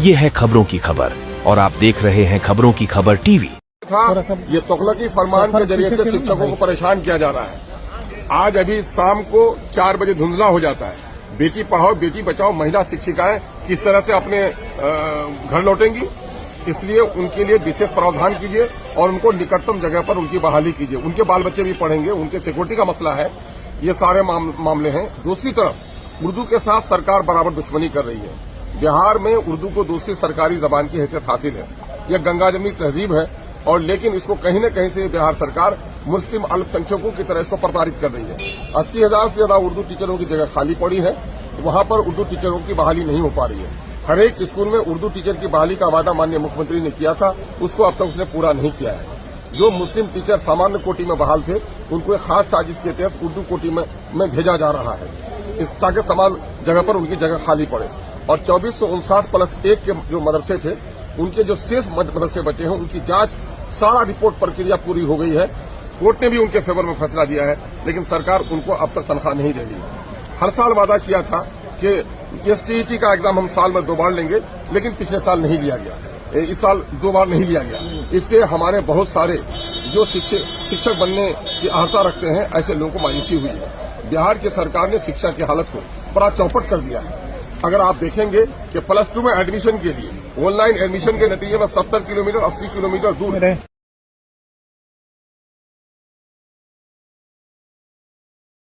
ये है खबरों की खबर और आप देख रहे हैं खबरों की खबर टीवी। था ये तुगलकी फरमान के जरिए से शिक्षकों को परेशान किया जा रहा है। आज अभी शाम को 4 बजे धुंधला हो जाता है। बेटी पढ़ाओ बेटी बचाओ महिला शिक्षिकाएं किस तरह से अपने घर लौटेंगी, इसलिए उनके लिए विशेष प्रावधान कीजिए और उनको निकटतम जगह पर उनकी बहाली कीजिए। उनके बाल बच्चे भी पढ़ेंगे, उनके सिक्योरिटी का मसला है। ये सारे मामले हैं। दूसरी तरफ उर्दू के साथ सरकार बराबर दुश्मनी कर रही है। बिहार में उर्दू को दूसरी सरकारी जबान की हैसियत हासिल है। यह गंगा जमनी तहजीब है और लेकिन इसको कहीं न कहीं से बिहार सरकार मुस्लिम अल्पसंख्यकों की तरह इसको प्रताड़ित कर रही है। 80,000 से ज्यादा उर्दू टीचरों की जगह खाली पड़ी है। वहां पर उर्दू टीचरों की बहाली नहीं हो पा रही है। हर एक स्कूल में उर्दू टीचर की बहाली का वादा माननीय मुख्यमंत्री ने किया था, उसको अब तक उसने पूरा नहीं किया है। जो मुस्लिम टीचर सामान्य कोटि में बहाल थे उनको एक खास साजिश के तहत उर्दू कोटि में भेजा जा रहा है ताकि समान जगह पर उनकी जगह खाली पड़े। और 2459+1 के जो मदरसे थे उनके जो शेष मदरसे बचे हैं उनकी जांच सारा रिपोर्ट प्रक्रिया पूरी हो गई है। कोर्ट ने भी उनके फेवर में फैसला दिया है, लेकिन सरकार उनको अब तक तनख्वाह नहीं दे रही है। हर साल वादा किया था कि STET का एग्जाम हम साल में 2 बार लेंगे, लेकिन पिछले साल नहीं लिया गया। इस साल 2 बार नहीं लिया गया। इससे हमारे बहुत सारे जो शिक्षक बनने की आहता रखते हैं ऐसे लोगों को मायूसी हुई है। बिहार की सरकार ने शिक्षा की हालत को बड़ा चौपट कर दिया है। अगर आप देखेंगे कि +2 में एडमिशन के लिए ऑनलाइन एडमिशन के नतीजे में 70 किलोमीटर 80 किलोमीटर दूर